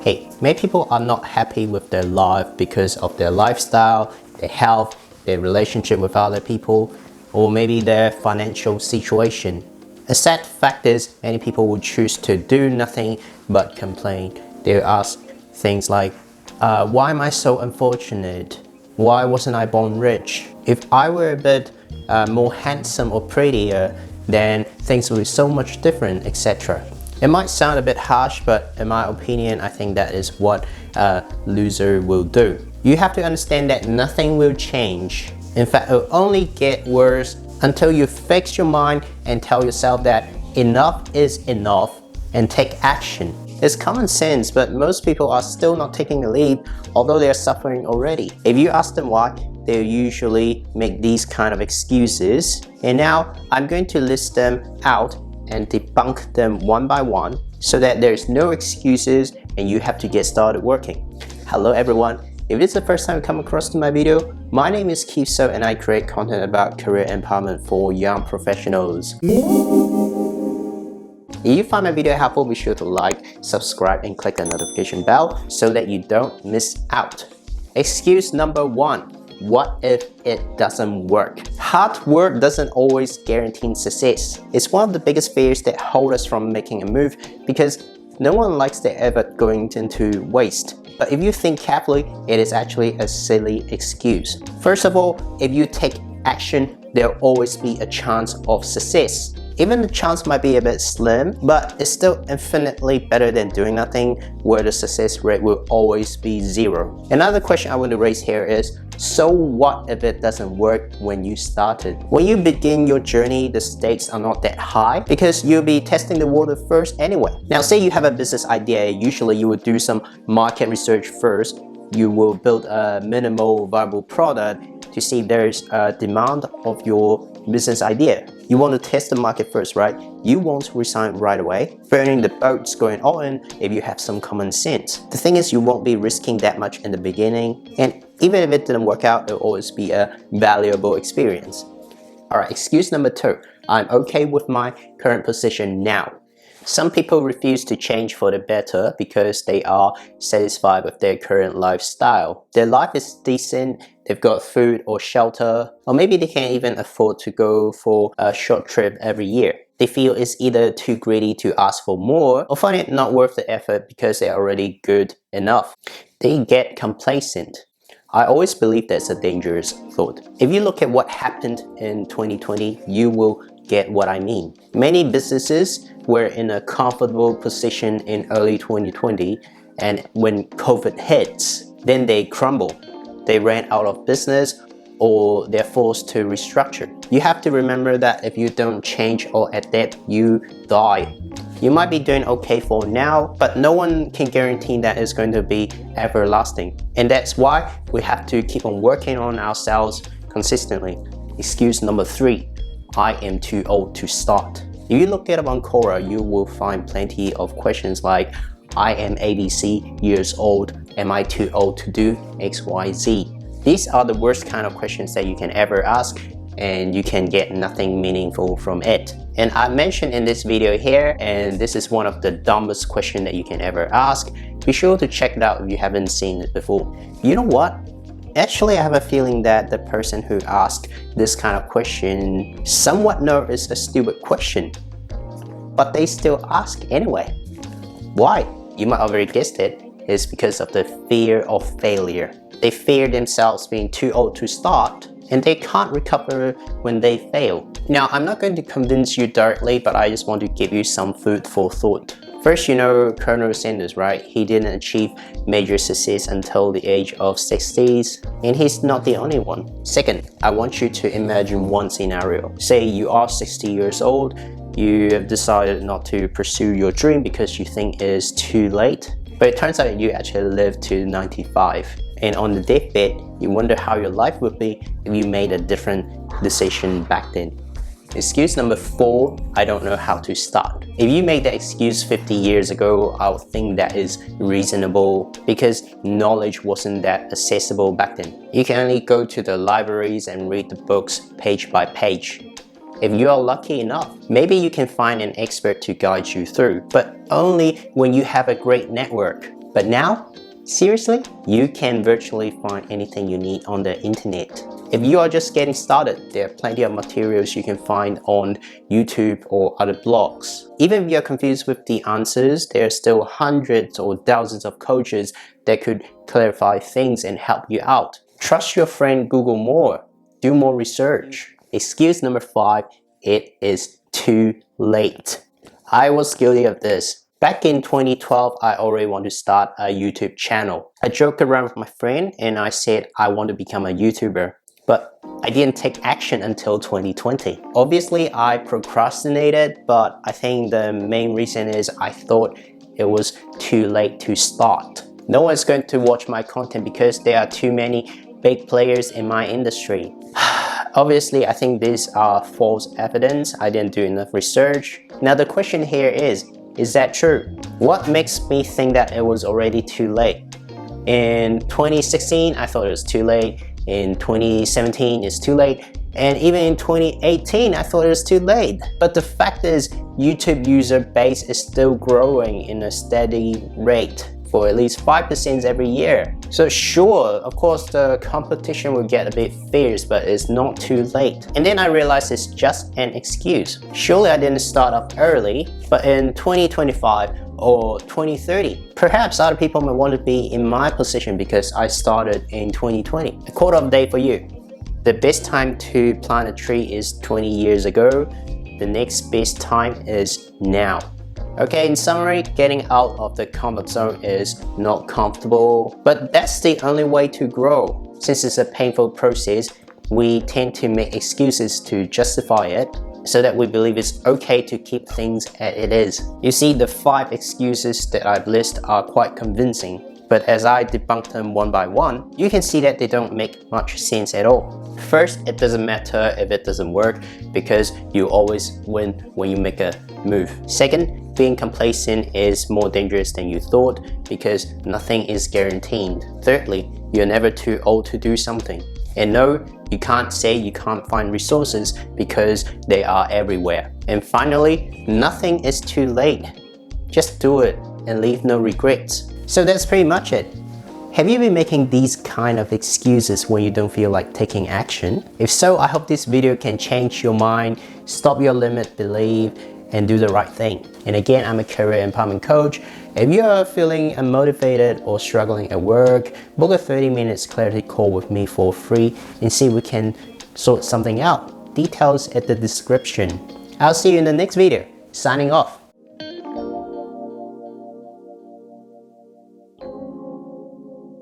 Hey, many people are not happy with their life because of their lifestyle, their health, their relationship with other people, or maybe their financial situation. A sad fact is, many people will choose to do nothing but complain. They'll ask things like, why am I so unfortunate? Why wasn't I born rich? If I were a bit more handsome or prettier, then things would be so much different, etc. It might sound a bit harsh, but in my opinion, I think that is what a loser will do. You have to understand that nothing will change. In fact, it will only get worse until you fix your mind and tell yourself that enough is enough and take action. It's common sense, but most people are still not taking the lead, although they are suffering already. If you ask them why, they'll usually make these kind of excuses. And now I'm going to list them out and debunk them one by one so that there's no excuses and you have to get started working. Hello everyone. If this is the first time you come across to my video, my name is Keith So and I create content about career empowerment for young professionals. If you find my video helpful, be sure to like, subscribe and click the notification bell so that you don't miss out. Excuse number one. What if it doesn't work? Hard work doesn't always guarantee success. It's one of the biggest fears that hold us from making a move because no one likes their effort going into waste. But if you think carefully, it is actually a silly excuse. First of all, if you take action, there'll always be a chance of success. Even the chance might be a bit slim, but it's still infinitely better than doing nothing, where the success rate will always be zero. Another question I want to raise here is, so what if it doesn't work when you started? When you begin your journey, the stakes are not that high because you'll be testing the water first anyway. Now, say you have a business idea, usually you would do some market research first. You will build a minimal viable product to see if there's a demand of your business idea. You want to test the market first, right? You won't resign right away, burning the boats going all in if you have some common sense. The thing is, you won't be risking that much in the beginning, and even if it didn't work out, it'll always be a valuable experience. Alright, excuse number two. I'm okay with my current position now. Some people refuse to change for the better because they are satisfied with their current lifestyle. Their life is decent, they've got food or shelter, or maybe they can't even afford to go for a short trip every year. They feel it's either too greedy to ask for more or find it not worth the effort because they're already good enough. They get complacent. I always believe that's a dangerous thought. If you look at what happened in 2020, you will get what I mean. Many businesses were in a comfortable position in early 2020, and when COVID hits, then they crumble. They ran out of business or they're forced to restructure. You have to remember that if you don't change or adapt, you die. You might be doing okay for now, but no one can guarantee that it's going to be everlasting. And that's why we have to keep on working on ourselves consistently. Excuse number three, I am too old to start. If you look it up on Quora, you will find plenty of questions like, I am ABC years old, am I too old to do XYZ? These are the worst kind of questions that you can ever ask, and you can get nothing meaningful from it. And I mentioned in this video here, and this is one of the dumbest questions that you can ever ask. Be sure to check it out if you haven't seen it before. You know what? Actually, I have a feeling that the person who asked this kind of question somewhat knows it's a stupid question, but they still ask anyway. Why? You might already guessed it. It's because of the fear of failure. They fear themselves being too old to start, and they can't recover when they fail. Now, I'm not going to convince you directly, but I just want to give you some food for thought. First, you know Colonel Sanders, right? He didn't achieve major success until the age of 60s, and he's not the only one. Second, I want you to imagine one scenario. Say you are 60 years old, you have decided not to pursue your dream because you think it is too late, but it turns out you actually lived to 95. And on the deathbed, you wonder how your life would be if you made a different decision back then. Excuse number four, I don't know how to start. If you made that excuse 50 years ago, I would think that is reasonable because knowledge wasn't that accessible back then. You can only go to the libraries and read the books page by page. If you are lucky enough, maybe you can find an expert to guide you through, but only when you have a great network. But now, seriously, you can virtually find anything you need on the internet. If you are just getting started, there are plenty of materials you can find on YouTube or other blogs. Even if you're confused with the answers, there are still hundreds or thousands of coaches that could clarify things and help you out. Trust your friend Google more. Do more research. Excuse number 5, it is too late. I was guilty of this. Back in 2012, I already wanted to start a YouTube channel. I joked around with my friend and I said I want to become a YouTuber. But I didn't take action until 2020. Obviously, I procrastinated, but I think the main reason is I thought it was too late to start. No one's going to watch my content because there are too many big players in my industry. Obviously, I think these are false evidence. I didn't do enough research. Now the question here is that true? What makes me think that it was already too late? In 2016, I thought it was too late. In 2017, it's too late. And even in 2018, I thought it was too late. But the fact is, YouTube user base is still growing in a steady rate for at least 5% every year. So sure, of course, the competition will get a bit fierce, but it's not too late. And then I realized it's just an excuse. Surely I didn't start off early, but in 2025 or 2030, perhaps other people may want to be in my position because I started in 2020. A quote of the day for you. The best time to plant a tree is 20 years ago. The next best time is now. Okay, in summary, getting out of the comfort zone is not comfortable, but that's the only way to grow. Since it's a painful process, we tend to make excuses to justify it so that we believe it's okay to keep things as it is. You see, the 5 excuses that I've listed are quite convincing, but as I debunk them one by one, you can see that they don't make much sense at all. First, it doesn't matter if it doesn't work because you always win when you make a move. Second, being complacent is more dangerous than you thought because nothing is guaranteed. Thirdly, you're never too old to do something. And no, you can't say you can't find resources because they are everywhere. And finally, nothing is too late. Just do it and leave no regrets. So that's pretty much it. Have you been making these kind of excuses when you don't feel like taking action? If so, I hope this video can change your mind, stop your limit belief, and do the right thing. And again, I'm a career empowerment coach. If you are feeling unmotivated or struggling at work, book a 30 minutes clarity call with me for free and see if we can sort something out. Details at the description. I'll see you in the next video. Signing off.